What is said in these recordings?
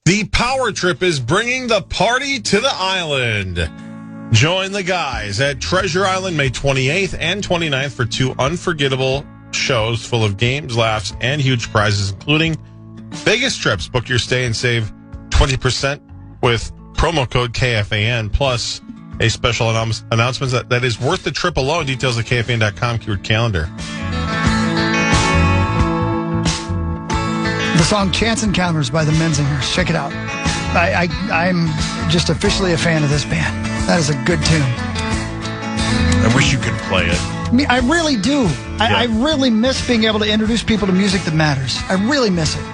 The Power Trip is bringing the party to the island. Join the guys at Treasure Island May 28th and 29th for 2 unforgettable shows full of games, laughs, and huge prizes, including Vegas trips. Book your stay and save 20% with promo code KFAN, plus a special announcement that is worth the trip alone. Details at KFAN.com, keyword calendar. The song Chance Encounters by the Menzingers. Check it out. I'm just officially a fan of this band. That is a good tune. I wish you could play it. I really do. I really miss being able to introduce people to music that matters. I really miss it.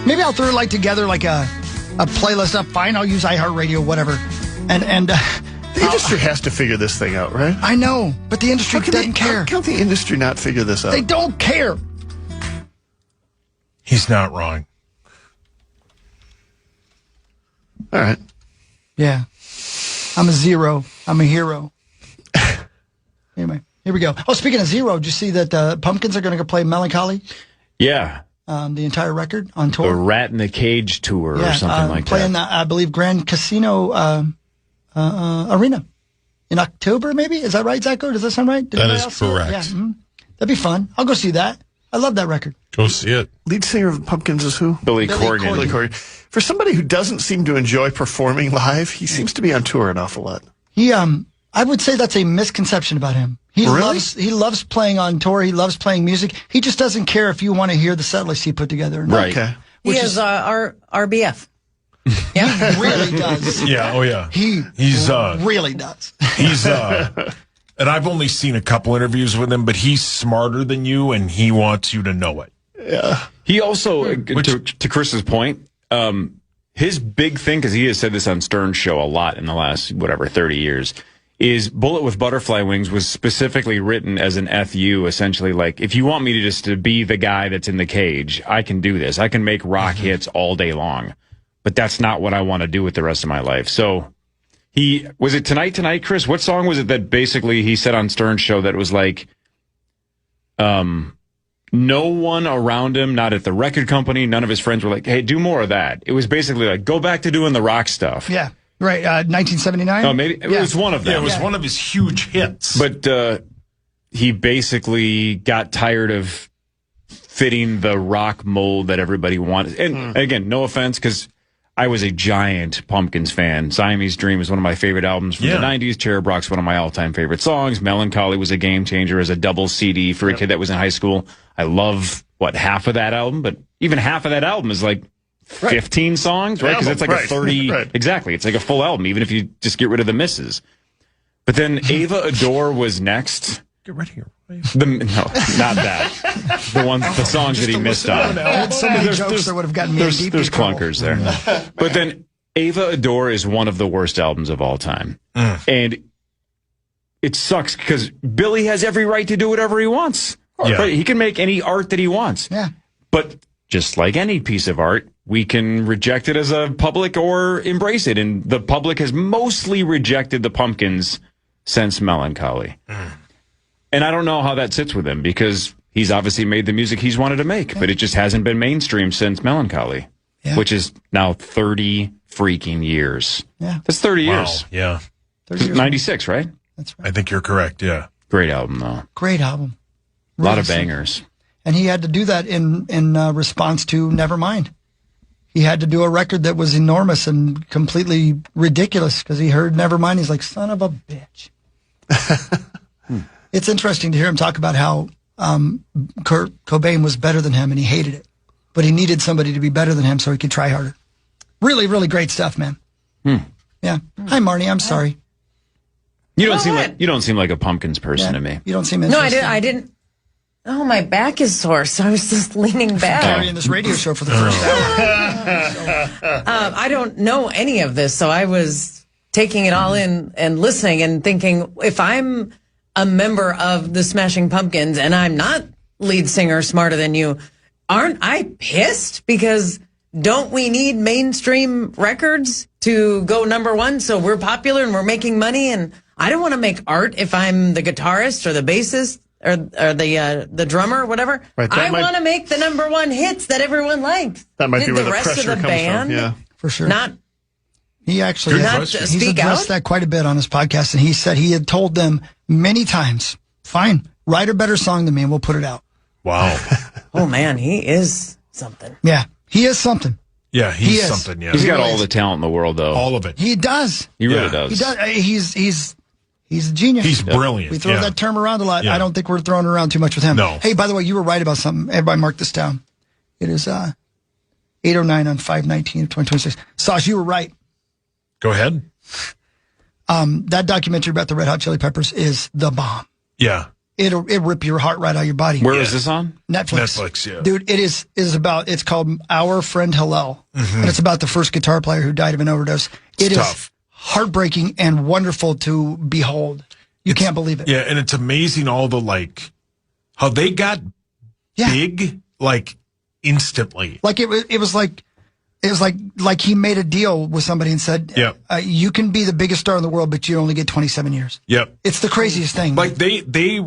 Maybe I'll throw it together like a playlist up. Fine, I'll use iHeartRadio, whatever. And the industry has to figure this thing out, right? I know, but the industry doesn't care. How can the industry not figure this out? They don't care. He's not wrong. All right. Yeah. I'm a zero. I'm a hero. Anyway, here we go. Oh, speaking of zero, did you see that Pumpkins are going to go play Melancholy? Yeah. The entire record on tour. The Rat in the Cage tour or something like playing, that. I believe, Grand Casino Arena in October, maybe? Is that right, Zacho? Does that sound right? That is correct. Yeah. Mm-hmm. That'd be fun. I'll go see that. I love that record. Go see it. Lead singer of the Pumpkins is who? Billy Corgan. For somebody who doesn't seem to enjoy performing live, he seems to be on tour an awful lot. I would say that's a misconception about him. He loves playing on tour. He loves playing music. He just doesn't care if you want to hear the set list he put together. Right. Okay. He is our RBF. Yeah, he really does. Yeah, oh yeah. He really does. He's and I've only seen a couple interviews with him, but he's smarter than you, and he wants you to know it. Yeah. He also, to Chris's point, his big thing, because he has said this on Stern's show a lot in the last, 30 years, is Bullet with Butterfly Wings was specifically written as an FU, essentially like, if you want me to be the guy that's in the cage, I can do this. I can make rock hits all day long. But that's not what I want to do with the rest of my life. So was it Tonight, Chris? What song was it that basically he said on Stern's show that was like, no one around him, not at the record company, none of his friends were like, hey, do more of that. It was basically like, go back to doing the rock stuff. Yeah, right. 1979? Oh, maybe it was one of them. Yeah, it was one of his huge hits. But he basically got tired of fitting the rock mold that everybody wanted. And again, no offense, because I was a giant Pumpkins fan. Siamese Dream is one of my favorite albums from the 90s. Cherub Rock's one of my all-time favorite songs. Melancholy was a game changer as a double CD for a kid that was in high school. I love, half of that album? But even half of that album is like 15 songs, right? Because it's like a 30... Right. Exactly. It's like a full album, even if you just get rid of the misses. But then Ava Adore was next. Get rid of your wife. No, not that. The songs that he missed on. So many jokes that would have gotten me deep. There's clunkers there. But then Ava Adore is one of the worst albums of all time. And it sucks because Billy has every right to do whatever he wants. Yeah. Right? He can make any art that he wants. Yeah. But just like any piece of art, we can reject it as a public or embrace it. And the public has mostly rejected the Pumpkins since Melancholy. And I don't know how that sits with him because he's obviously made the music he's wanted to make, but it just hasn't been mainstream since Melancholy, which is now 30 freaking years. Yeah. That's 30 years. Yeah. 30 years 96, right? That's right. I think you're correct, yeah. Great album, though. Great album. A lot of bangers. And he had to do that in response to Nevermind. He had to do a record that was enormous and completely ridiculous because he heard Nevermind. He's like, son of a bitch. It's interesting to hear him talk about how Kurt Cobain was better than him and he hated it. But he needed somebody to be better than him so he could try harder. Really, really great stuff, man. Yeah. Hi, Marnie. I'm sorry. You don't seem like a Pumpkins person to me. You don't seem No, interested. I didn't. Oh, my back is sore, so I was just leaning back. Carrying this radio show for the first hour. I don't know any of this, so I was taking it all in and listening and thinking, if I'm a member of the Smashing Pumpkins and I'm not lead singer Smarter Than You, aren't I pissed? Because don't we need mainstream records to go number one so we're popular and we're making money? And I don't want to make art if I'm the guitarist or the bassist or the drummer or whatever. Right, I want to make the number one hits that everyone likes. That might be where the rest pressure of the comes band from. Yeah. For sure. Not He actually he's addressed that quite a bit on his podcast, and he said he had told them many times, fine, write a better song than me and we'll put it out. Wow. Oh, man, he is something. Yeah, he is something. Yeah, he's something, yeah. He's got all the talent in the world, though. All of it. He does. He really does. He does. He's a genius. He's brilliant. We throw that term around a lot. Yeah. I don't think we're throwing it around too much with him. No. Hey, by the way, you were right about something. Everybody mark this down. It is 8:09 on 5/19/2026. Sauce, you were right. Go ahead. That documentary about the Red Hot Chili Peppers is the bomb. Yeah. It'll rip your heart right out of your body. Where is this on? Netflix. Yeah. Dude, it's called Our Friend Hillel. And it's about the first guitar player who died of an overdose. It's tough. Heartbreaking and wonderful to behold. You can't believe it. Yeah, and it's amazing all the, how they got big, instantly. Like it was like he made a deal with somebody and said, you can be the biggest star in the world, but you only get 27 years. Yep. It's the craziest thing. Like they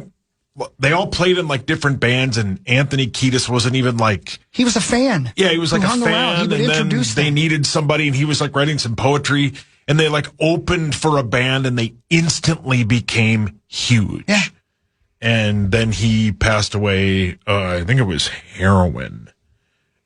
all played in different bands, and Anthony Kiedis wasn't even he was a fan. Yeah, he was a fan, and then they needed somebody, and he was writing some poetry, and they opened for a band, and they instantly became huge. Yeah. And then he passed away. I think it was heroin.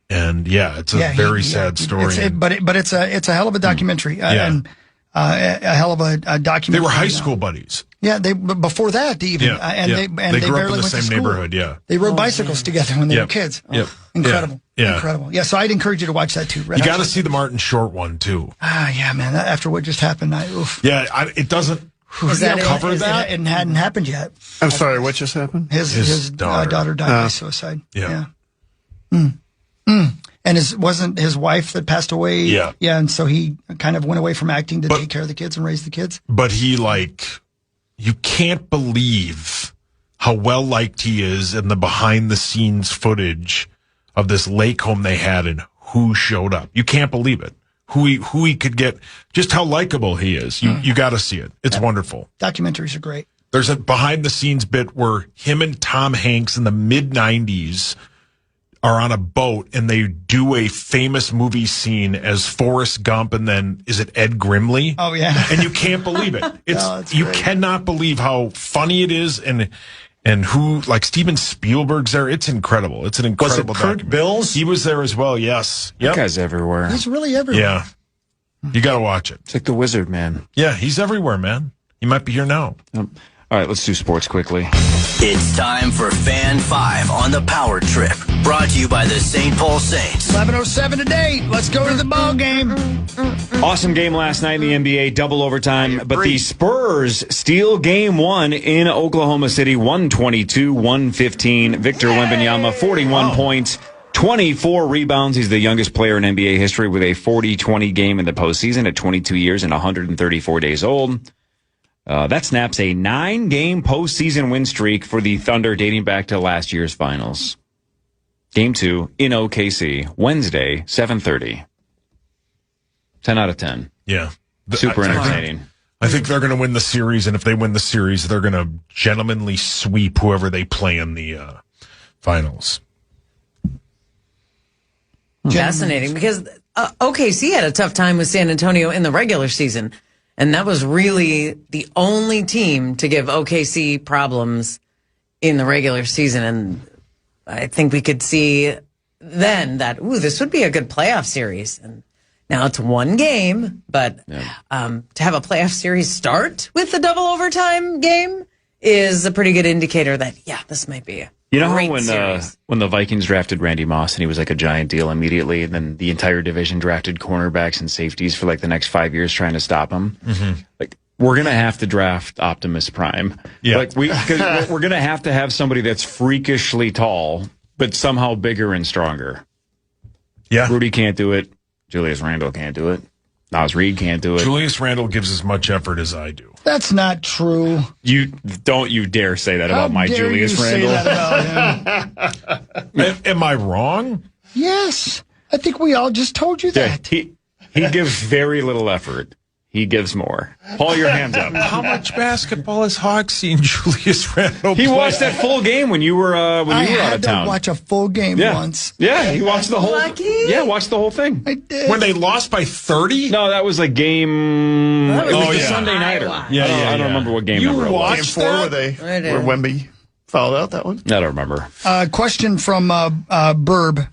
And it's a very sad story. But it's a hell of a documentary and a hell of a documentary. They were high school buddies. Yeah, before that even, they grew up in the same neighborhood. Yeah, they rode bicycles together when they were kids. Incredible, incredible. Yeah, so I'd encourage you to watch that too. You got to see the Martin Short one too. Yeah, man. After what just happened, it doesn't. Cover that? It hadn't happened yet. I'm sorry, what just happened? His daughter died by suicide. Yeah. And wasn't his wife that passed away? Yeah. Yeah, and so he kind of went away from acting to take care of the kids and raise the kids. But he you can't believe how well liked he is in the behind the scenes footage of this lake home they had and who showed up. You can't believe it. Who he could get, just how likable he is. You got to see it. It's wonderful. Documentaries are great. There's a behind the scenes bit where him and Tom Hanks in the mid 90s are on a boat and they do a famous movie scene as Forrest Gump and then is it Ed Grimley? Oh yeah. And you can't believe it. You cannot believe how funny it is and who Steven Spielberg's there. It's incredible. It's an incredible Was it Kurt Bills? He was there as well, yes. That guy's everywhere. He's really everywhere. Yeah. You got to watch it. It's like the Wizard, man. Yeah, he's everywhere, man. He might be here now. All right, let's do sports quickly. It's time for Fan 5 on the Power Trip. Brought to you by the St. Paul Saints. 11:07 today. Let's go to the ball game. Awesome game last night in the NBA, double overtime. But the Spurs steal game one in Oklahoma City, 122-115. Victor Wembanyama, 41 points, 24 rebounds. He's the youngest player in NBA history with a 40-20 game in the postseason at 22 years and 134 days old. That snaps a 9-game postseason win streak for the Thunder dating back to last year's finals. Game 2 in OKC, Wednesday, 7:30. 10 out of 10. Yeah. Super entertaining. I think they're going to win the series, and if they win the series, they're going to gentlemanly sweep whoever they play in the finals. Fascinating, because OKC had a tough time with San Antonio in the regular season. And that was really the only team to give OKC problems in the regular season. And I think we could see then that, this would be a good playoff series. And now it's one game, but to have a playoff series start with the double overtime game is a pretty good indicator that, this might be a great series. When the Vikings drafted Randy Moss and he was a giant deal immediately, and then the entire division drafted cornerbacks and safeties for the next 5 years trying to stop him. Mm-hmm. We're going to have to draft Optimus Prime. Yeah. Because we're going to have somebody that's freakishly tall, but somehow bigger and stronger. Yeah. Rudy can't do it. Julius Randle can't do it. Nas Reed can't do it. Julius Randle gives as much effort as I do. That's not true. You dare say that about my Julius Randle. Say that about him. Am I wrong? Yes. I think we all just told you that. Yeah, he gives very little effort. he gives more. Paul, your hands up. How much basketball has Hawk seen Julius Randle He play? watched that full game when you were out I of had town. to watch a full game once. Yeah, he watched the whole. Lucky. Yeah, watched the whole thing. I did. When they lost by 30? No, that was like game. That was it was the the game Sunday I nighter. watched. I don't remember what game You number it was. Game watched 4 that? where did. where Wemby fouled out that one. I don't remember. Question from Burb,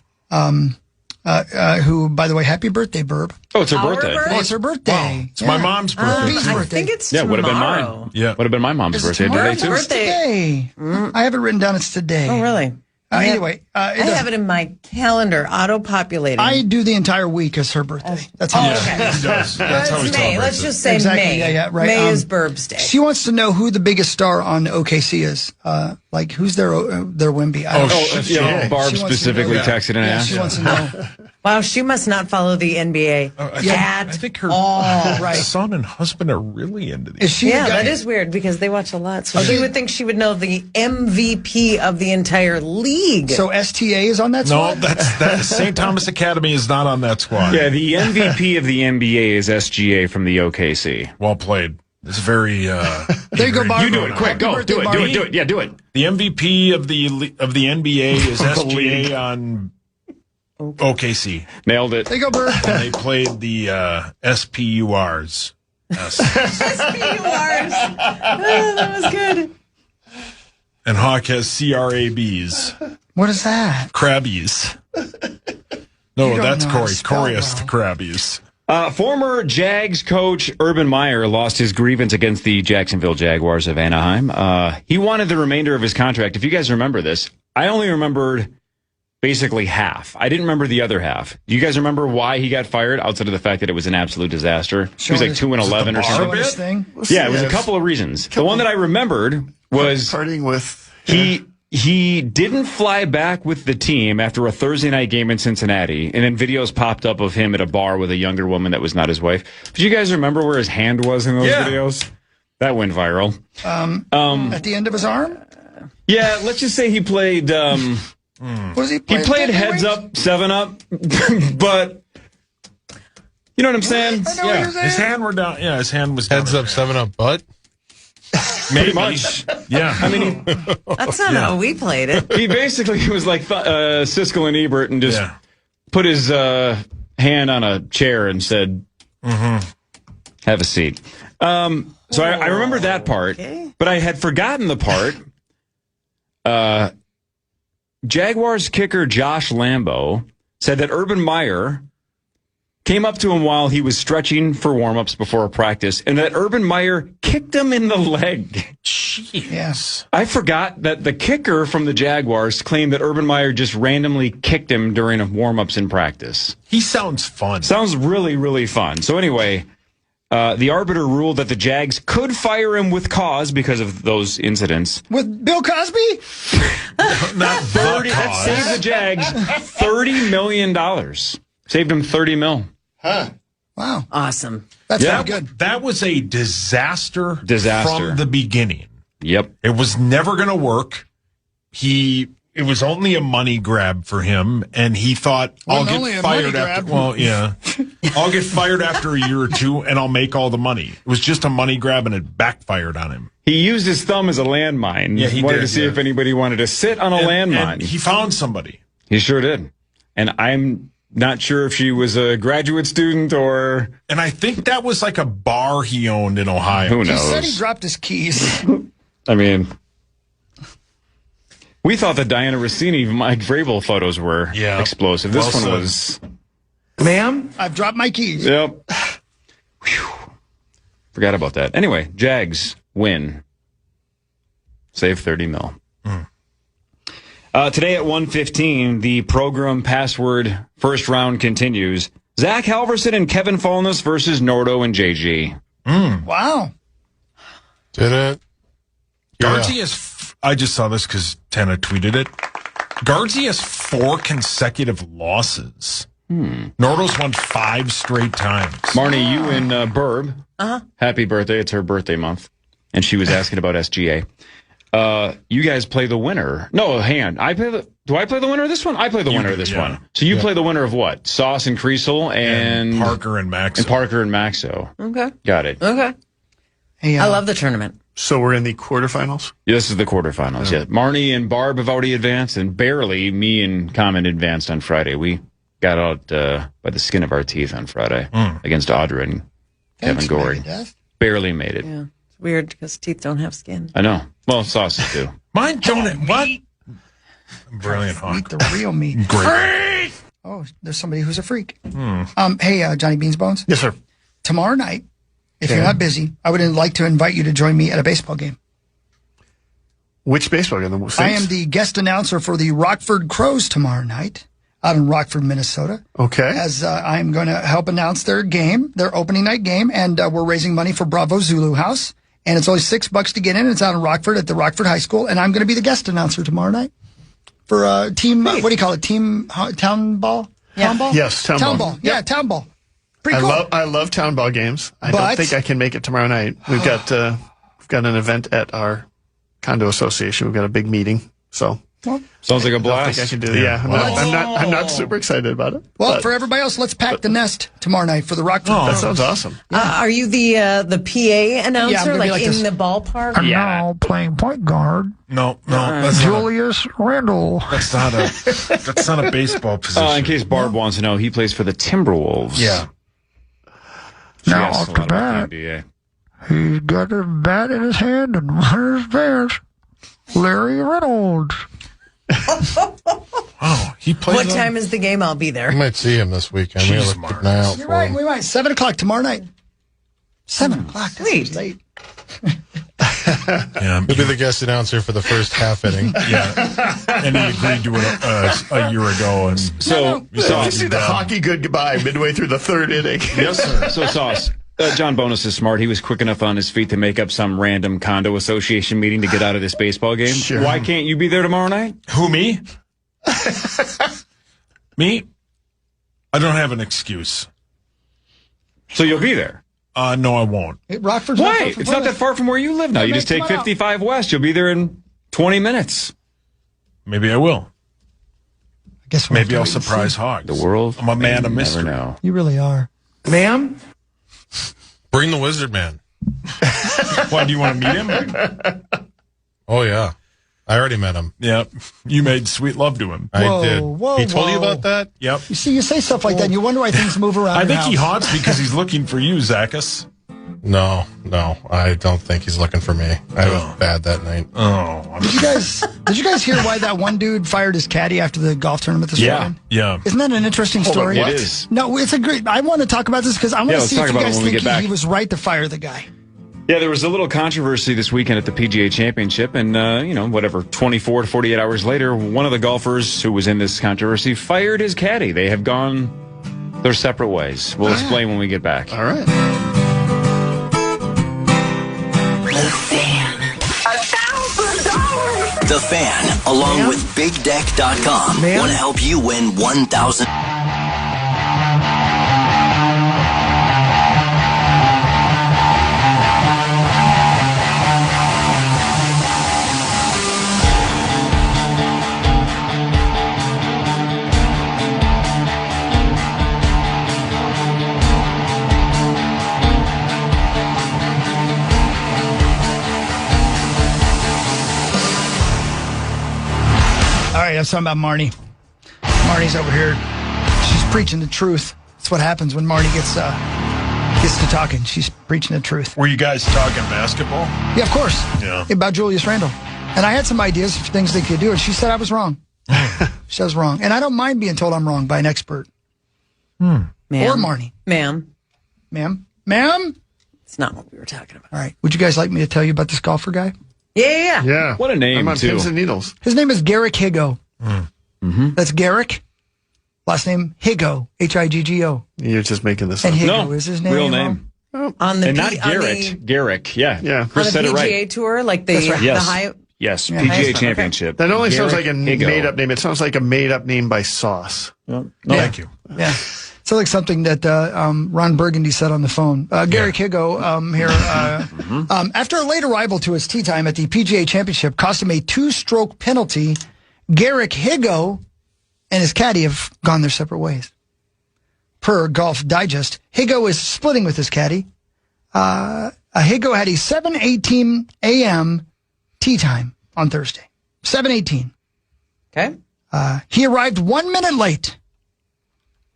who, by the way, happy birthday, Burb. Oh, it's her Our birthday. birthday? Oh, it's her birthday. It's my mom's birthday. B's I birthday. think it's Yeah, would have been tomorrow. mine. Yeah. Would have been my mom's It's birthday tomorrow? today too. It's today. I have it written down. It's today. Oh, really? Anyway, I have it in my calendar, auto-populating. I do the entire week as her birthday. That's how Oh, it is. okay. He does. That's how he It's May. celebrates Let's it. just say Exactly. May. Yeah, right. May is Burb's Day. She wants to know who the biggest star on OKC is. Like, who's their Wemby? I don't know. Barb She wants to specifically know. texted and Yeah, asked. she wants to know. Wow, she must not follow the NBA I think her right. son and husband are really into these. Is she Yeah, the guy? that is weird because they watch a lot. So she would think she would know the MVP of the entire league. So STA is on that No, squad? that St. Thomas Academy is not on that squad. Yeah, the MVP of the NBA is SGA from the OKC. Well played. It's very. There you go, Barb. You do it, quick, Happy go, birthday, do it, Barb. do it, yeah, do it. The MVP of the NBA is SGA on OKC. Nailed it. There you go, Bird. And they played the SPURs. SPURs. Oh, that was good. And Hawk has CRABs. What is that? Crabbies. No, don't that's know how to Corey. spell Corey has well. the Crabbies. Former Jags coach Urban Meyer lost his grievance against the Jacksonville Jaguars of Anaheim. He wanted the remainder of his contract. If you guys remember this, I only remembered basically half. I didn't remember the other half. Do you guys remember why he got fired outside of the fact that it was an absolute disaster? He was like 2-11 or Showing something. his thing? Yeah, it was a couple of reasons. The one that I remembered was Parting with he didn't fly back with the team after a Thursday night game in Cincinnati, and then videos popped up of him at a bar with a younger woman that was not his wife. Do you guys remember where his hand was in those videos? That went viral. At the end of his arm? Yeah, let's just say he played. What does he play? He played Heavyweight? heads up, 7-Up, but you know what I'm saying? I know what you're saying. His hand were down. Yeah, his hand was Heads down. up, 7-Up, butt. Pretty much. Yeah. I mean, That's not how we played it. he basically was like Siskel and Ebert and just put his hand on a chair and said, have a seat. So I remember that part, but I had forgotten the part. Jaguars kicker Josh Lambo said that Urban Meyer came up to him while he was stretching for warm-ups before a practice, and that Urban Meyer kicked him in the leg. Yes. I forgot that the kicker from the Jaguars claimed that Urban Meyer just randomly kicked him during warm-ups in practice. He sounds fun. Sounds really, really fun. So anyway, the arbiter ruled that the Jags could fire him with cause because of those incidents. With Bill Cosby? Not 30, that saved the Jags $30 million. Saved him $30 million. Wow. Awesome. That's Yeah. very good. That was a disaster Disaster. from the beginning. Yep. It was never going to work. It was only a money grab for him, and he thought, I'll Wasn't only get a money fired after. grab. Well, yeah, I'll get fired after a year or two, and I'll make all the money. It was just a money grab, and it backfired on him. He used his thumb as a landmine. Yeah, he wanted did, to see yeah. if anybody wanted to sit on a landmine. And he found somebody. He sure did. And I'm not sure if she was a graduate student or And I think that was like a bar he owned in Ohio. who He said he knows. dropped his keys. I mean, we thought the Diana Rossini, Mike Vrabel photos were Yeah. explosive. This Well one said. was, Ma'am, I've dropped my keys. yep. Whew. Forgot about that. Anyway, Jags win. Save 30 mil. Today at 1:15, the program password first round continues. Zach Halverson and Kevin Falness versus Nordo and JG. Wow. Did it? Guardsy has. I just saw this because Tana tweeted it. Guardsy has 4 consecutive losses. Nordo's won 5 straight times. Marnie, you in Burb. Happy birthday. It's her birthday month. And she was asking about SGA. You guys play the winner. No, hang on. Do I play the winner of this one? I play the winner of this one. So you play the winner of what? Sauce and Creasel and Parker and Maxo. And Parker and Maxo. Okay. Got it. Okay. Hey, I love the tournament. So we're in the quarterfinals? Yeah, this is the quarterfinals. Yeah. Marnie and Barb have already advanced, and barely me and Common advanced on Friday. We got out by the skin of our teeth on Friday against Audra and Kevin Gorey. Barely made it. Yeah. It's weird because teeth don't have skin. I know. Well, sauces do. Mine don't. What? Brilliant, Hawk. Eat the real meat. Great. Oh, there's somebody who's a freak. Hey, Johnny Beans Bones. Yes, sir. Tomorrow night, if you're not busy, I would like to invite you to join me at a baseball game. Which baseball game? I am the guest announcer for the Rockford Crows tomorrow night out in Rockford, Minnesota. Okay. As I'm going to help announce their game, their opening night game, and we're raising money for Bravo Zulu House. And it's only $6 to get in. It's out in Rockford at the Rockford High School, and I'm going to be the guest announcer tomorrow night for team. What do you call it? Town ball. Yeah. Town ball. Yes, town ball. Yeah, town ball. Pretty cool. I love town ball games. I don't think I can make it tomorrow night. We've got an event at our condo association. We've got a big meeting. So Sounds like a I blast. think I can do it. Yeah, I'm not super excited about it. Well, for everybody else, let's pack the nest tomorrow night for the Rockford. That sounds awesome. Are you the PA announcer, Yeah, I'm gonna be like in this. the ballpark? I'm now playing point guard. No, that's Julius Randle. That's not a baseball position. In case Barb wants to know, he plays for the Timberwolves. Yeah. She Now asks off a the lot about bat. the NBA. He's got a bat in his hand and one in his pants. Larry Reynolds. Oh, he plays. What time is the game? I'll be there. I might see him this weekend. We Jeez, look Mark. an eye out You're for right. him. We might. 7 o'clock tomorrow night. 7 o'clock. That Sweet. seems late. Yeah, He'll be the guest announcer for the first half inning. yeah. And he agreed to it a year ago. And So, You see the hockey good goodbye midway through the third inning. yes, sir. So, Sauce. John Bonus is smart. He was quick enough on his feet to make up some random condo association meeting to get out of this baseball game. Sure. Why can't you be there tomorrow night? who, me? Me? I don't have an excuse. So you'll be there. No, I won't. Rockford's Why? not far It's from not that Plymouth. far from where you live now. Yeah, You man, just take come on out. 55 West. You'll be there in 20 minutes. Maybe I will. I guess we'll have Maybe to I'll wait and surprise see. Hogs. The world. I'm a man may of never mystery. know. You really are. Ma'am? Bring the Wizard Man. Why, do you want to meet him? Oh, yeah. I already met him. Yeah. You made sweet love to him. I Whoa, did. whoa, He told you whoa. about that? Yep. You see, you say stuff like that, and you wonder why things move around. I your think he house. haunts because he's looking for you, Zacchus. No. I don't think he's looking for me. I was bad that night. Oh. Did you guys hear why that one dude fired his caddy after the golf tournament this Yeah. weekend? Yeah. Isn't that an interesting story? It is. No, it's a great. I want to talk about this because I want Yeah, to let's see talk if you about it guys when we think get back. he was right to fire the guy. Yeah, there was a little controversy this weekend at the PGA Championship, and, 24 to 48 hours later, one of the golfers who was in this controversy fired his caddy. They have gone their separate ways. We'll explain when we get back. All right. The Fan, along with BigDeck.com, want to help you win 1,000. All right, I'm talking about Marnie. Marnie's over here. She's preaching the truth. That's what happens when Marnie gets to talking. She's preaching the truth. Were you guys talking basketball? Yeah, of course. Yeah. About Julius Randle. And I had some ideas for things they could do, and she said I was wrong. She was wrong. And I don't mind being told I'm wrong by an expert. Ma'am. Or Marnie. Ma'am. Ma'am? Ma'am? It's not what we were talking about. All right. Would you guys like me to tell you about this golfer guy? Yeah. Yeah. What a name, I'm on too. pins and needles. His name is Garrick Higgo. That's Garrick. Last name Higgo. Higgo. You're just making this And up. Higgo No, is his name. real name. On the And not P- Garrett. Garrick. Yeah. Yeah. on Chris the said it PGA right. tour, like the right. Yes. the high. Yes. Yeah. PGA Okay. Championship. That only sounds like a Garrick Higgo. made-up name. It sounds like a made-up name by Sauce. No. Thank you. Yeah. Sounds like something that Ron Burgundy said on the phone. Garrick Higgo here. After a late arrival to his tee time at the PGA Championship cost him a 2-stroke penalty, Garrick Higgo and his caddy have gone their separate ways. Per Golf Digest, Higgo is splitting with his caddy. Higgo had a 7:18 a.m. tee time on Thursday. 7:18. Okay. He arrived 1 minute late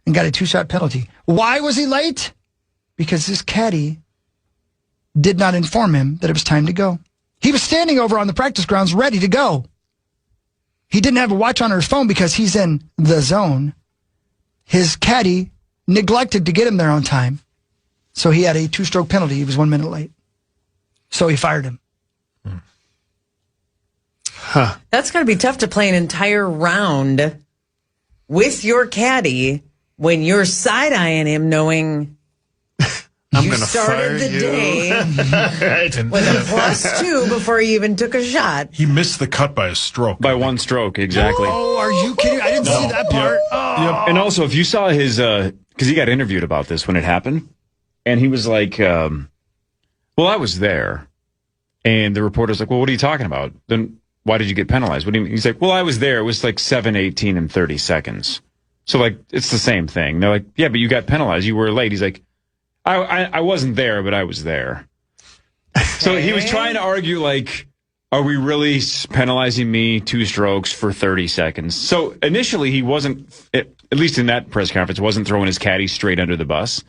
and got a 2-shot penalty. Why was he late? Because his caddy did not inform him that it was time to go. He was standing over on the practice grounds ready to go. He didn't have a watch on or his phone because he's in the zone. His caddy neglected to get him there on time. So he had a 2-stroke penalty. He was 1 minute late. So he fired him. Huh. That's got to be tough to play an entire round with your caddy when you're side-eyeing him knowing I'm you going to fire started the you. day Right. And with a +2 before he even took a shot. he missed the cut by a stroke. By one stroke, exactly. Oh, are you kidding? I didn't see that part. Oh. And also, if you saw his, because he got interviewed about this when it happened, and he was like, well, I was there. And the reporter's like, well, what are you talking about? Then why did you get penalized? What do you mean? He's like, well, I was there. It was like 7:18 and 30 seconds. So, like, it's the same thing. They're like, yeah, but you got penalized. You were late. He's like, I wasn't there, but I was there. So he was trying to argue, like, are we really penalizing me 2 strokes for 30 seconds? So initially he wasn't, at least in that press conference, wasn't throwing his caddy straight under the bus.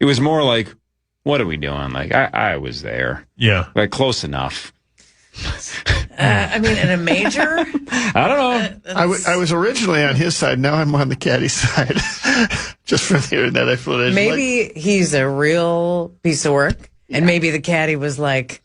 It was more like, what are we doing? Like, I was there. Yeah. Like, close enough. I mean, in a major? I don't know. I was originally on his side. Now I'm on the caddy side. Just from hearing that explanation. Maybe he's a real piece of work, and maybe the caddy was like,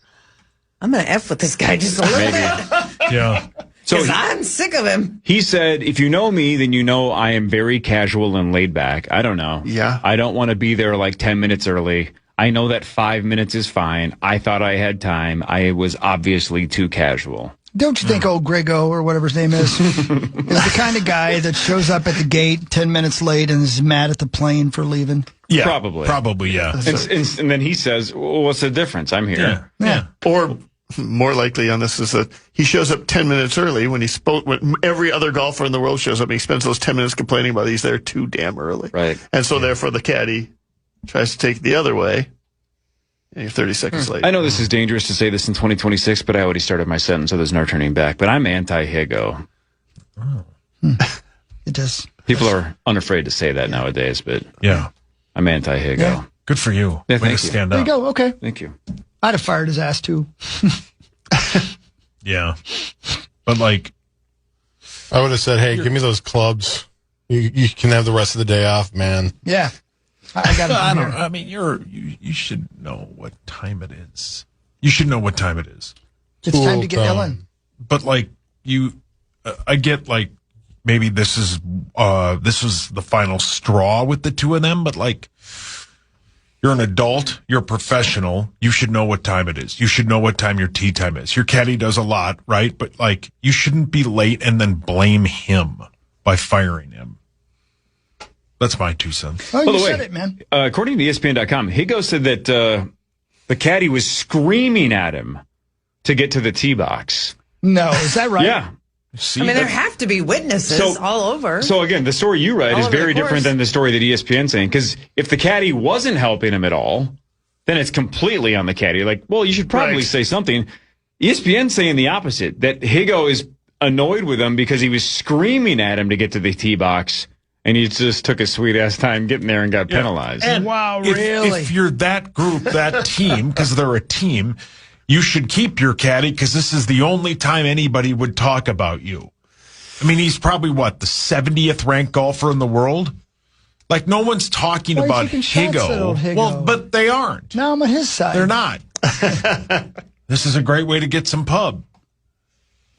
I'm going to F with this guy just a little bit. Yeah. So Because I'm sick of him. he said, if you know me, then you know I am very casual and laid back. I don't know. Yeah. I don't want to be there like 10 minutes early. I know that 5 minutes is fine. I thought I had time. I was obviously too casual. Don't you think old Grego, or whatever his name is the kind of guy that shows up at the gate 10 minutes late and is mad at the plane for leaving? Yeah. Probably, yeah. And then he says, well, what's the difference? I'm here. Yeah. Or more likely on this is that he shows up 10 minutes early when when every other golfer in the world shows up and he spends those 10 minutes complaining about he's there too damn early. Right. And so therefore the caddy tries to take it the other way. And you're 30 seconds late. I know this is dangerous to say this in 2026, but I already started my sentence, so there's no turning back. But I'm anti-Higgo. It does. People are unafraid to say that nowadays, but Yeah. I'm anti-Higgo. Yeah. Good for you. Yeah, Way to thank you. stand There up. you go. Okay. Thank you. I'd have fired his ass too. Yeah. But like, I would have said, hey, give me those clubs. You can have the rest of the day off, man. Yeah. I got I it. don't. I mean, you should know what time it is. You should know what time it is. It's time to get Cool Ellen. But like I get like maybe this is the final straw with the two of them. But like, you're an adult, you're a professional. You should know what time it is. You should know what time your tea time is. Your caddy does a lot, right? But like, you shouldn't be late and then blame him by firing him. That's my 2 cents. Oh, By you the way, said it, man. According to ESPN.com, Higgo said that the caddy was screaming at him to get to the tee box. No, is that right? Yeah. See, I mean, there have to be witnesses all over. So again, the story you read All is over the very different course. than the story that ESPN's saying. Because if the caddy wasn't helping him at all, then it's completely on the caddy. Like, well, you should probably Right. say something. ESPN's saying the opposite, that Higgo is annoyed with him because he was screaming at him to get to the tee box, and he just took his sweet ass time getting there and got penalized. And Wow, if, really? If you're that group, that team, because they're a team, you should keep your caddy because this is the only time anybody would talk about you. I mean, he's probably the 70th ranked golfer in the world. Like, no one's talking Why are you about taking shots at old Higgo? Well, but they aren't. Now I'm on his side. They're not. This is a great way to get some pub.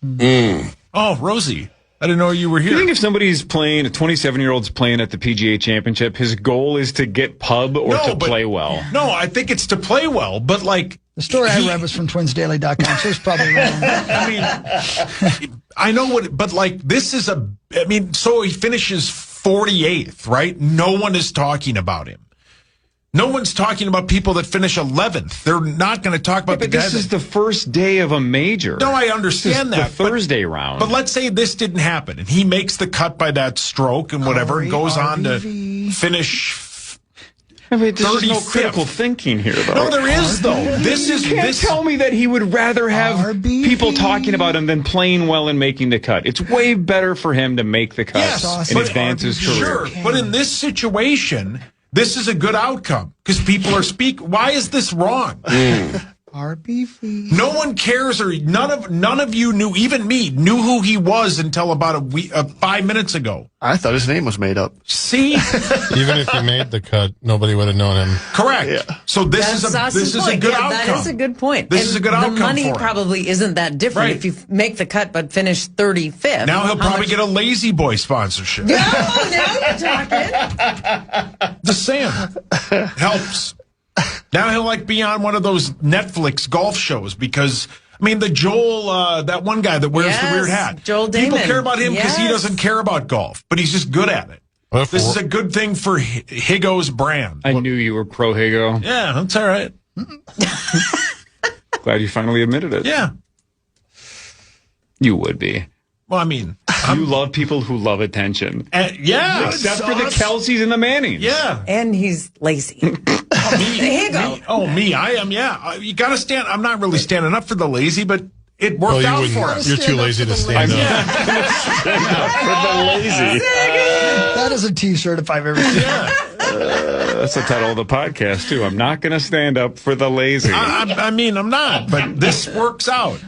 Oh, Rosie, I didn't know you were Do you here. think if somebody's playing, a 27-year-old's playing at the PGA Championship, his goal is to get pub or to play well? No, I think it's to play well, but like, The story I read was from twinsdaily.com, so it's probably wrong. I mean, I know what, but like, this is so he finishes 48th, right? No one is talking about him. No one's talking about people that finish 11th. They're not going to talk about the guy. This is the first day of a major. No, I understand that. The Thursday round. But let's say this didn't happen, and he makes the cut by that stroke and whatever, and goes on to finish. There's no critical thinking here, though. No, there is, though. You can't tell me that he would rather have people talking about him than playing well and making the cut. It's way better for him to make the cut and advance his career. Sure, but in this situation, this is a good outcome because people are Why is this wrong? RBV. No one cares, or none of you knew, even me, knew who he was until about 5 minutes ago. I thought his name was made up. See, even if he made the cut, nobody would have known him. Correct. Yeah. So this is a good outcome. That is a good point. This is a good outcome. The money for him. probably isn't that different if you make the cut but finish 35th. Now he'll probably get a Lazy Boy sponsorship. No, now you're talking. Just saying, helps. Now he'll be on one of those Netflix golf shows because, the Joel, that one guy that wears the weird hat. Joel Damon. People care about him because he doesn't care about golf, but he's just good at it. This is a good thing for Higgo's brand. I knew you were pro Higgo. Yeah, that's all right. Glad you finally admitted it. Yeah. You would be. Well, you love people who love attention. Yeah. Except for the Kelseys and the Mannings. Yeah. And he's lazy. Me. I am, yeah. You got to stand. I'm not really standing up for the lazy, but it worked out for us. You're too lazy to stand up. Stand up for the lazy. That is a T-shirt if I've ever seen it. That's the title of the podcast, too. I'm not going to stand up for the lazy. I'm not, but this works out.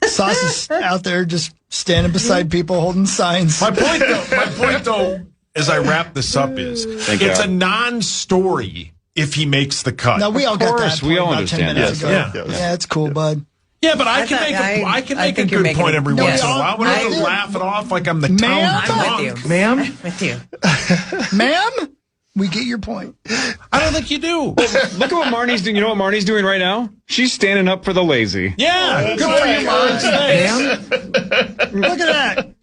Sauce is out there just standing beside people holding signs. My point though, as I wrap this up is it's a non-story if he makes the cut. No, we all got that. We all about 10 understand minutes that. ago. Yeah, it's cool, bud. Yeah, but I can make a good point every once in a while. I don't have to laugh it off like I'm the town drunk. Ma'am? I'm with you. Ma'am? We get your point. I don't think you do. Look at what Marnie's doing. You know what Marnie's doing right now? She's standing up for the lazy. Yeah. Good for you, Marnie. Look at that.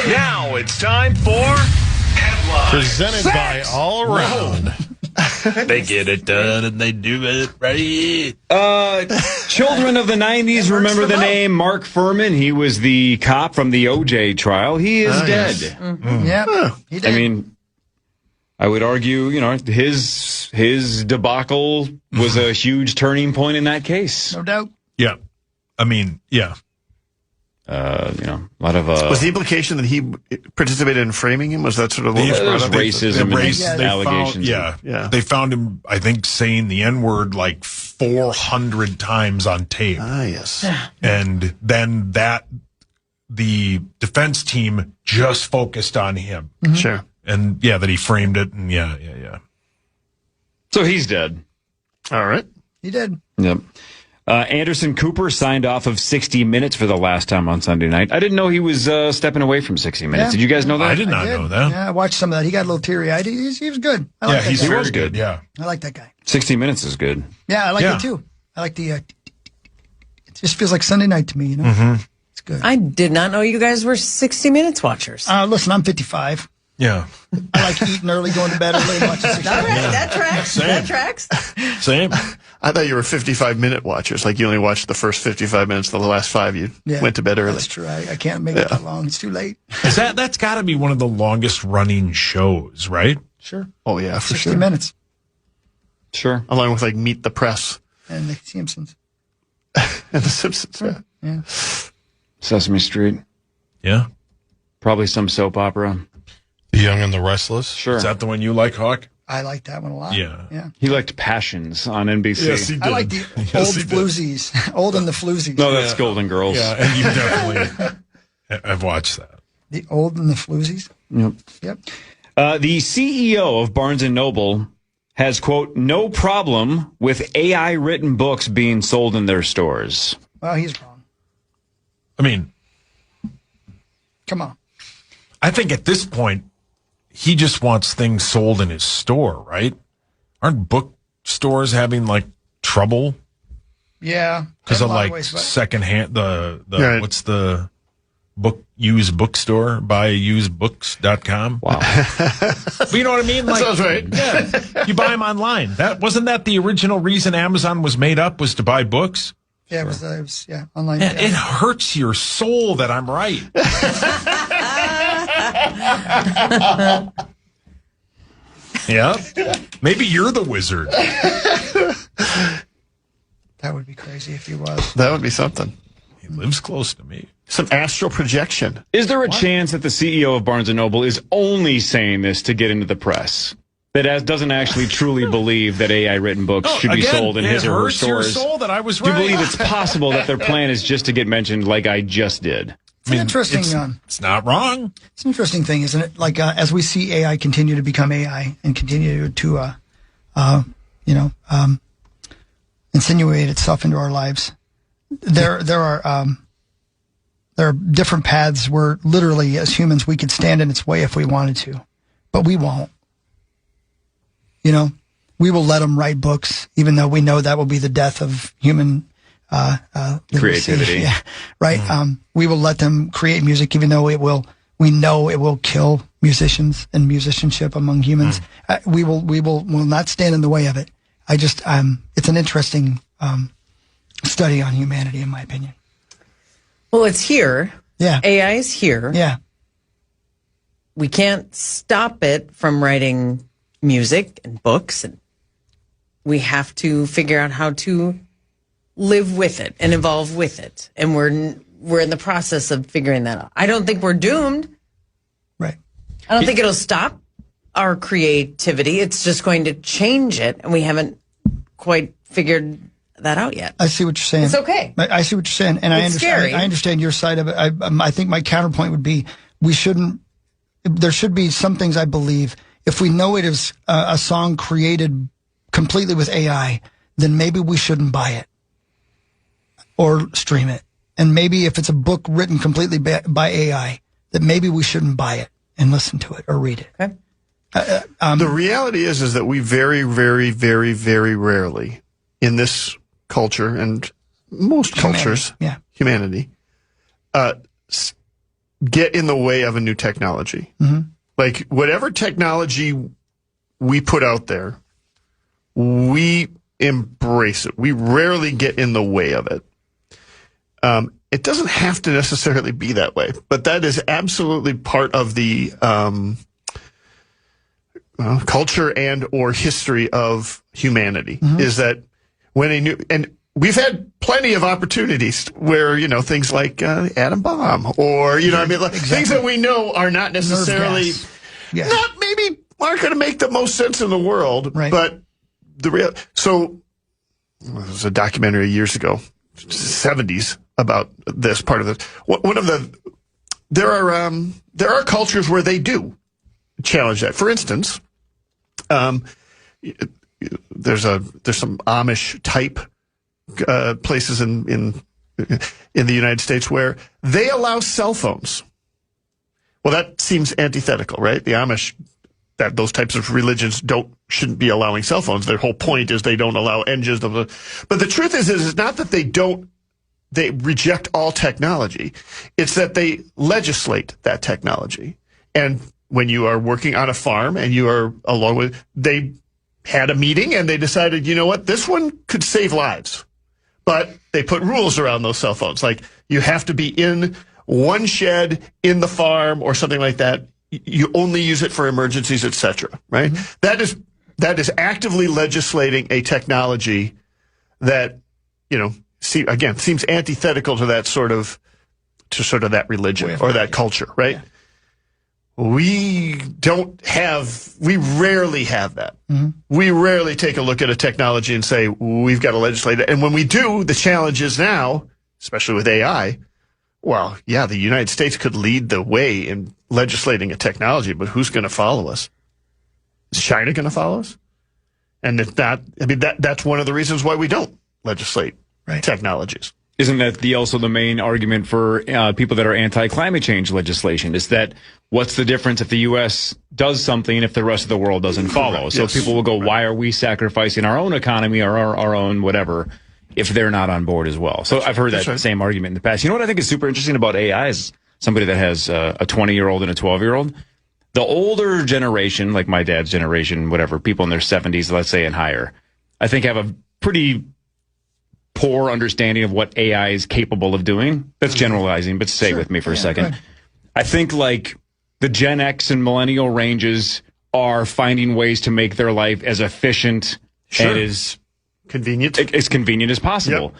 Now it's time for Headlines. Presented by All Around. They get it done and they do it right. Children of the 90s remember the name Mark Furman. He was the cop from the OJ trial. He is dead. Yes. Mm-hmm. Yeah, he did. I would argue, his debacle was a huge turning point in that case. No doubt. Yeah. Yeah. A lot of was the implication that he participated in framing him? Was that sort of what was brought up? Racism allegations? Yeah. They found him, I think, saying the N-word 400 times on tape. Ah, yes. And then the defense team just focused on him. Mm-hmm. Sure. And that he framed it, and yeah. So he's dead. All right. He did. Yep. Anderson Cooper signed off of 60 Minutes for the last time on Sunday night. I didn't know he was stepping away from 60 Minutes. Yeah. Did you guys know that? I did not know that. Yeah, I watched some of that. He got a little teary-eyed. He was good. I like that he's guy. very good. Yeah. I like that guy. 60 Minutes is good. Yeah, I like it too. I like the. It just feels like Sunday night to me. Mm-hmm. It's good. I did not know you guys were 60 Minutes watchers. Listen, I'm 55. Yeah. I like eating early, going to bed early, and watching 60 All right, Minutes. that tracks. Same. That tracks. Same. I thought you were 55-minute watchers. Like you only watched the first 55 minutes, the last 5 you went to bed early. That's true. I can't make it that long. It's too late. That's got to be one of the longest running shows, right? Sure. Oh, yeah, for 60 sure. minutes. Sure. Along with Meet the Press. And the Simpsons. And The Simpsons. Yeah. Sesame Street. Yeah. Probably some soap opera. The Young and the Restless. Sure. Is that the one you like, Hawk? I like that one a lot. Yeah. He liked Passions on NBC. Yes, he did. I like the old floozies. Old and the floozies. No, that's Golden Girls. Yeah, and you definitely. I've watched that. The old and the floozies. Yep. The CEO of Barnes & Noble has, quote, no problem with AI-written books being sold in their stores. Well, he's wrong. Come on. I think at this point, he just wants things sold in his store, right? Aren't bookstores having trouble Yeah. because of in a lot of ways, but- secondhand? Right. What's the used bookstore, buyusedbooks.com. Wow. But you know what I mean? That sounds right. Yeah, you buy them online. Wasn't that the original reason Amazon was made up, was to buy books? Yeah, it was online. And it hurts your soul that I'm right. Yeah. Maybe you're the wizard. That would be crazy if he was. That would be something. He lives close to me. Some astral projection. Is there a chance that the CEO of Barnes & Noble is only saying this to get into the press? That doesn't actually truly believe that AI-written books should be sold in his or her stores? Your soul that I was Do you right. believe it's possible that their plan is just to get mentioned like I just did? It's an interesting. It's not wrong. It's an interesting thing, isn't it? Like as we see AI continue to become AI and continue to, insinuate itself into our lives, there are different paths where literally as humans we could stand in its way if we wanted to, but we won't. You know, we will let them write books, even though we know that will be the death of human creativity. Yeah, right. We will let them create music, even though we know it will kill musicians and musicianship among humans. We will not stand in the way of it. It's an interesting study on humanity, in my opinion. Well, it's here. Yeah. AI is here. Yeah. We can't stop it from writing music and books, and we have to figure out how to live with it and evolve with it. And we're in the process of figuring that out. I don't think we're doomed. Right. I don't think it'll stop our creativity. It's just going to change it, and we haven't quite figured that out yet. I see what you're saying. It's okay. I see what you're saying, and It's scary. I understand your side of it. I think my counterpoint would be there should be some things I believe. If we know it is a song created completely with AI, then maybe we shouldn't buy it or stream it. And maybe if it's a book written completely by AI, that maybe we shouldn't buy it and listen to it or read it. Okay. The reality is that we very, very, very, very rarely in this culture and most cultures, humanity, get in the way of a new technology. Mm-hmm. Like whatever technology we put out there, we embrace it. We rarely get in the way of it. It doesn't have to necessarily be that way, but that is absolutely part of the culture and or history of humanity. Mm-hmm. Is that when and we've had plenty of opportunities where things like atom bomb or things that we know are not necessarily aren't going to make the most sense in the world, right. But there was a documentary years ago, 70s, about this part of it. There are cultures where they do challenge that. For instance, there's some Amish type places in the United States where they allow cell phones. Well, that seems antithetical, right? The Amish, those types of religions shouldn't be allowing cell phones. Their whole point is they don't allow engines. But the truth is it's not that they reject all technology. It's that they legislate that technology. And when you are working on a farm and you are along with, they had a meeting and they decided, you know what, this one could save lives. But they put rules around those cell phones. Like you have to be in one shed in the farm or something like that. You only use it for emergencies, etc. Right? Mm-hmm. That is actively legislating a technology that, seems antithetical to that sort of that religion or that culture, right? Yeah. We rarely have that. Mm-hmm. We rarely take a look at a technology and say, we've got to legislate it. And when we do, the challenge is now, especially with AI, well, yeah, the United States could lead the way in legislating a technology, but who's going to follow us? Is China going to follow us? And if not, that's one of the reasons why we don't legislate technologies. Isn't that also the main argument for people that are anti-climate change legislation? Is that what's the difference if the U.S. does something if the rest of the world doesn't follow? So people will go, why are we sacrificing our own economy or our own whatever if they're not on board as well? So I've heard that same argument in the past. You know what I think is super interesting about AI is somebody that has a 20-year-old and a 12-year-old. The older generation, like my dad's generation, whatever, people in their 70s, let's say, and higher, I think have a pretty poor understanding of what AI is capable of doing. That's generalizing, but stay with me for a second. I think like the Gen X and millennial ranges are finding ways to make their life as efficient and as convenient as possible.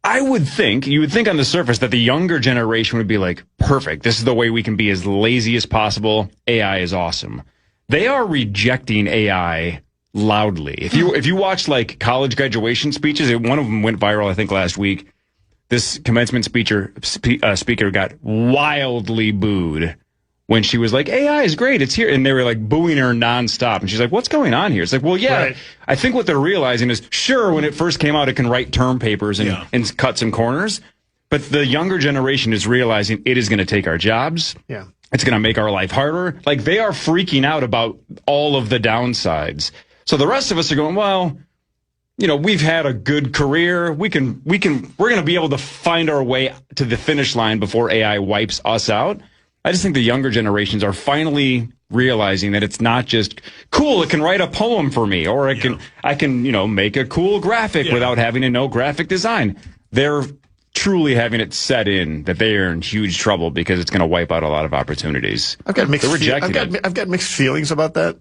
You would think on the surface that the younger generation would be like, perfect, this is the way we can be as lazy as possible. AI is awesome. They are rejecting AI loudly. If you watch like college graduation speeches, one of them went viral, I think, last week. This commencement speaker got wildly booed when she was like, AI is great, it's here. And they were like booing her nonstop. And she's like, what's going on here? It's like, well, yeah, I think what they're realizing is, sure, when it first came out, it can write term papers and cut some corners. But the younger generation is realizing it is going to take our jobs. Yeah. It's going to make our life harder. Like, they are freaking out about all of the downsides. So the rest of us are going, well, you know, we've had a good career. We're going to be able to find our way to the finish line before AI wipes us out. I just think the younger generations are finally realizing that it's not just cool. It can write a poem for me, or I can, you know, make a cool graphic without having to know graphic design. They're truly having it set in that they are in huge trouble because it's going to wipe out a lot of opportunities. I've got mixed feelings about that.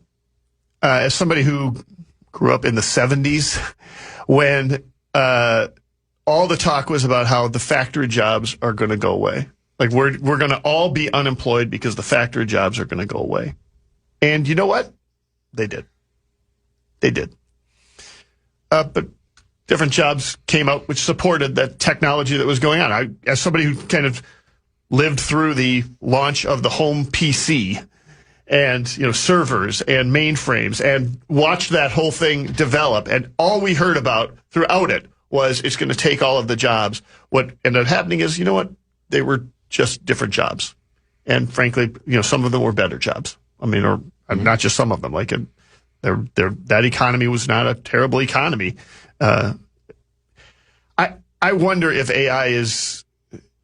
As somebody who grew up in the 70s, when all the talk was about how the factory jobs are going to go away. Like, we're going to all be unemployed because the factory jobs are going to go away. And you know what? They did. But different jobs came out which supported that technology that was going on. As somebody who kind of lived through the launch of the home PC and, you know, servers and mainframes and watched that whole thing develop, and all we heard about throughout it was it's going to take all of the jobs. What ended up happening is, you know what? They were just different jobs. And frankly, you know, some of them were better jobs. I mean, or not just some of them. Like, that economy was not a terrible economy. I wonder if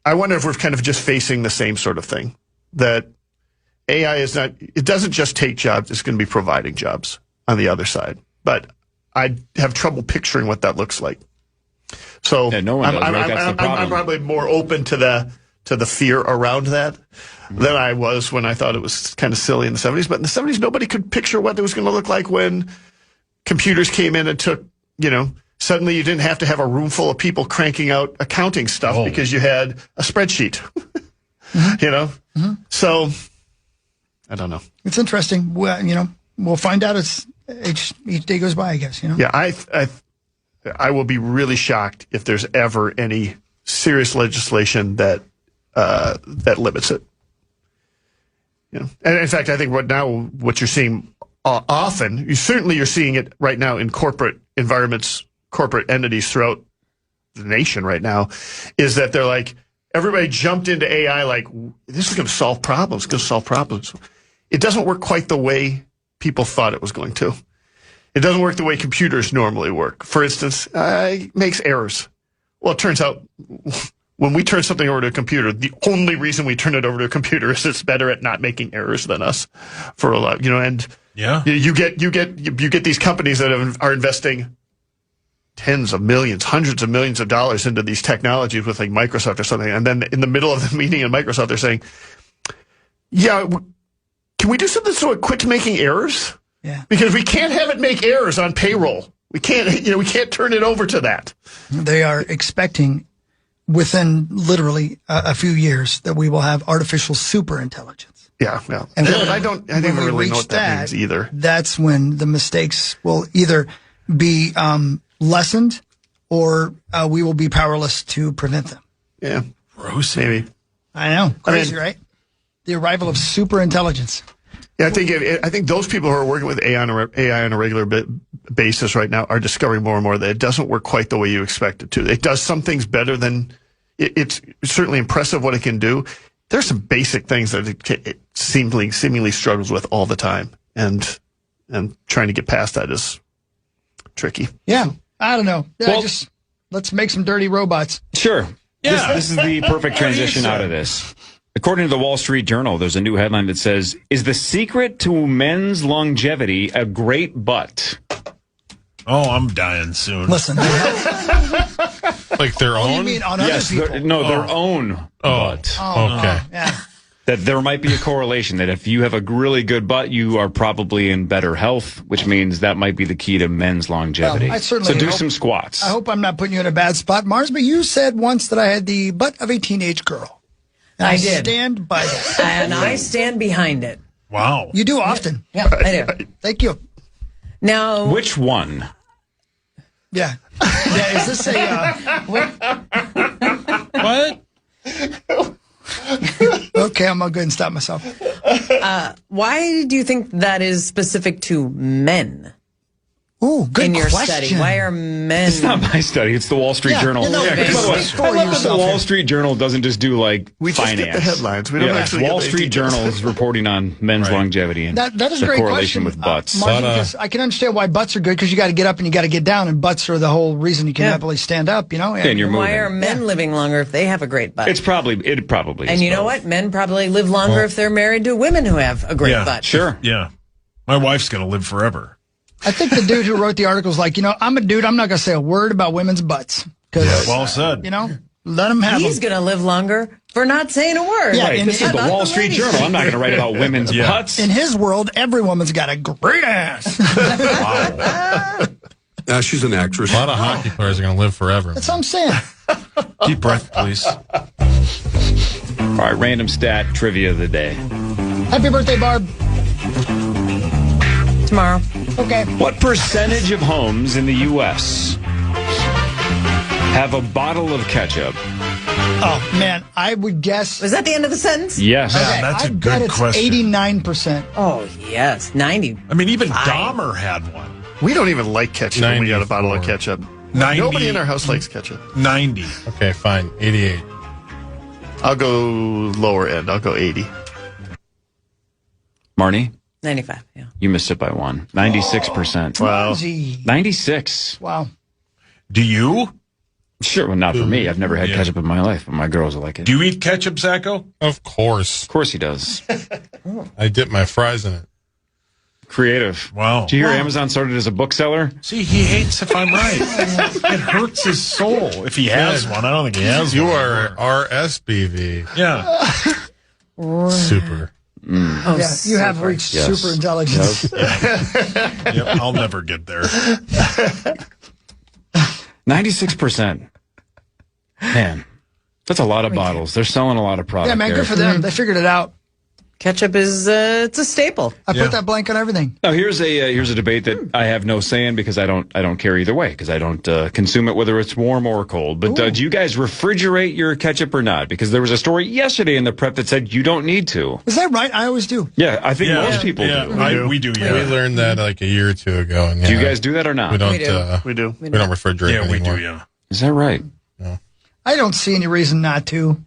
I wonder if we're kind of just facing the same sort of thing, that AI it doesn't just take jobs, it's going to be providing jobs on the other side. But I have trouble picturing what that looks like. So no one does, right? That's the problem. I'm probably more open to the fear around that than I was when I thought it was kind of silly in the 70s. But in the 70s, nobody could picture what it was going to look like when computers came in and took, you know, suddenly you didn't have to have a room full of people cranking out accounting stuff because you had a spreadsheet, you know? So I don't know. It's interesting. Well, you know, we'll find out as each day goes by, I guess, you know? Yeah, I will be really shocked if there's ever any serious legislation that limits it. You know, and in fact, I think what you're seeing often, you're seeing it right now in corporate environments, corporate entities throughout the nation right now, is that they're like, everybody jumped into AI like, this is going to solve problems. It's going to solve problems. It doesn't work quite the way people thought it was going to. It doesn't work the way computers normally work. For instance, it makes errors. Well, it turns out when we turn something over to a computer, the only reason we turn it over to a computer is it's better at not making errors than us for a lot, you know, and you get these companies that are investing tens of millions, hundreds of millions of dollars into these technologies with like Microsoft or something. And then in the middle of the meeting in Microsoft, they're saying, yeah, can we do something so it quits making errors? Yeah. Because we can't have it make errors on payroll. We can't turn it over to that. They are expecting within literally a few years that we will have artificial superintelligence. Yeah. And I don't really know what that means either. That's when the mistakes will either be lessened or we will be powerless to prevent them. Yeah. Gross. Maybe. I know. Crazy, right? The arrival of superintelligence. Yeah, I think those people who are working with AI on a regular basis right now are discovering more and more that it doesn't work quite the way you expect it to. It does some things better than it's certainly impressive what it can do. There's some basic things that it seemingly struggles with all the time, and trying to get past that is tricky. Yeah, I don't know. Well, let's make some dirty robots. Sure. Yeah. This is the perfect transition out of this. According to the Wall Street Journal, there's a new headline that says, "Is the secret to men's longevity a great butt?" Oh, I'm dying soon. Listen, Like their you own? mean on Yes, other people? their own butt. Okay. Yeah. That there might be a correlation that if you have a really good butt, you are probably in better health, which means that might be the key to men's longevity. Well, I certainly so do hope- some squats. I hope I'm not putting you in a bad spot, Mars, but you said once that I had the butt of a teenage girl. And I did. Stand by that. And I stand behind it. Wow. You do often. Yeah, I do. Thank you. Now, Which one? Yeah. Yeah. Is this a? What? Okay, I'm gonna go ahead and stop myself. why do you think that is specific to men Ooh, good in your question. study? Why are men? It's not my study. It's the Wall Street Yeah, Journal. you know, Yeah, speak by the way, for I love that the yourself Wall here. Street Journal doesn't just do like We just finance. get the headlines. We don't actually Wall get the Street details. Journal is reporting on men's longevity and That is a the great correlation question. with butts. Martin, because I can understand why butts are good because you got to get up and you got to get down, and butts are the whole reason you can Yeah. happily stand up. You know, and you're Why moving. are men living longer if they have a great butt? It probably and is you know both. what? Men probably live longer if they're married to women who have a great Yeah, butt. Sure. Yeah. My wife's going to live forever. I think the dude who wrote the article is like, I'm a dude. I'm not going to say a word about women's butts because Well said. let them have He's them. going to live longer for not saying a word. Yeah, Right, in- this is the About Wall the Street ladies. Journal. I'm not going to write about women's Yeah. butts. In his world, every woman's got a great ass. She's an actress. A lot of hockey players are going to live forever. That's what I'm saying. Deep breath, please. All right, random stat trivia of the day. Happy birthday, Barb. Tomorrow. Okay. What percentage of homes in the U.S. have a bottle of ketchup? Oh, man. I would guess. Was that the end of the sentence? Yes. Okay, that's a I good bet it's question. 89%. Oh, yes. 90. I mean, even Dahmer had one. We don't even like ketchup when we got a bottle of 94. ketchup. 90. Nobody in our house likes ketchup. 90. Okay, fine. 88. I'll go lower end. I'll go 80. Marnie, 95, yeah. you missed it by one. 96%. Wow. Easy. 96. Wow. Do you? Sure, well, not for me. I've never had Yeah. ketchup in my life, but my girls will like it. Do you eat ketchup, Zacco? Of course. Of course he does. I dip my fries in it. Creative. Wow. Do you hear Amazon started as a bookseller? See, he hates if I'm right. It hurts his soul if he has one. I don't think he has You one. are RSBV. Yeah. Super. Oh, Yeah, you have reached Yes. super intelligence. Yep, I'll never get there. 96%. Man, that's a lot of bottles. They're selling a lot of product Yeah, man, there. good for them. They figured it out. Ketchup is, it's a staple. I Yeah. put that blank on everything. Now here's a debate that I have no say in because I don't care either way because I don't consume it whether it's warm or cold. But do you guys refrigerate your ketchup or not? Because there was a story yesterday in the prep that said you don't need to. Is that right? I always do. Yeah, I think most people do. We do, yeah. We learned that like a year or two ago. And Do you guys do that or not? We don't. We do. We do. We don't refrigerate Yeah, we anymore. do, yeah. Is that right? I don't see any reason not to.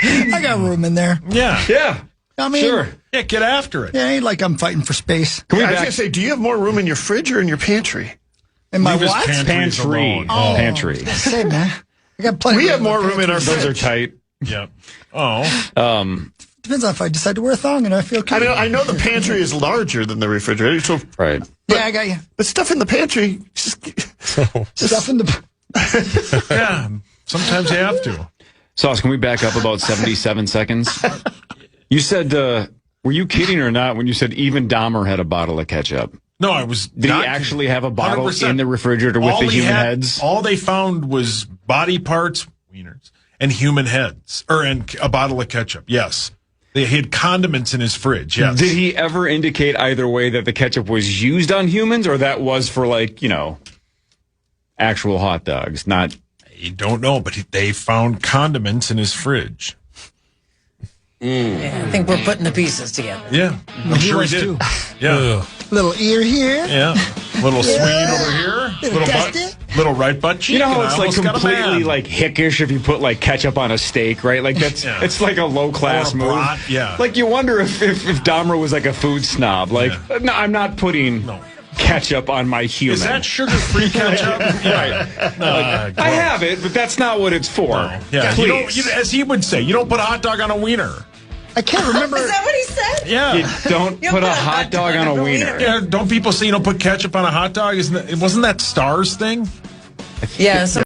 I got room in there. Yeah. Yeah. I mean, Sure. Yeah, get after it. Yeah, ain't like I'm fighting for space. Can we I was back going to say, do you have more room in your fridge or in your pantry? In my Leave his what? pantries pantry? alone. Pantry. Say, man. I got plenty. We of have more room in our Those are fridge. tight. Yeah. Oh. Depends on if I decide to wear a thong and I feel I good. mean, I know the pantry is larger than the refrigerator, so Right. Yeah, I got you. but stuff in the pantry. Just, Stuff in the. Yeah. Sometimes you have to. Sauce, can we back up about 77 seconds? You said, were you kidding or not when you said even Dahmer had a bottle of ketchup? No, I was. Did he not actually kidding. have a bottle 100%. in the refrigerator with All the he human had- heads? All they found was body parts, wieners, and human heads, and a bottle of ketchup. Yes. He had condiments in his fridge. Yes. Did he ever indicate either way that the ketchup was used on humans or that was for, like, actual hot dogs? Not. I don't know, but they found condiments in his fridge. Yeah, I think we're putting the pieces together. Yeah. I'm he sure he was did. too. Yeah. Little ear here. Yeah. Little swing over here. Little butt, dusty. little right butt cheek. You know how and it's I like almost got a completely man. like hickish if you put like ketchup on a steak, right? Like that's Yeah. it's like a low class Or a move. brat, yeah. Like you wonder if Dahmer was like a food snob. Like no, I'm not putting No. ketchup ketchup on my human. Is that sugar-free ketchup? Right. I have it, but that's not what it's for. Yeah, Please. as he would say, you don't put a hot dog on a wiener. I can't remember. Is that what he said? Yeah. You don't put a hot dog on a wiener. Yeah, don't people say you don't put ketchup on a hot dog? Wasn't that Star's thing? Yeah.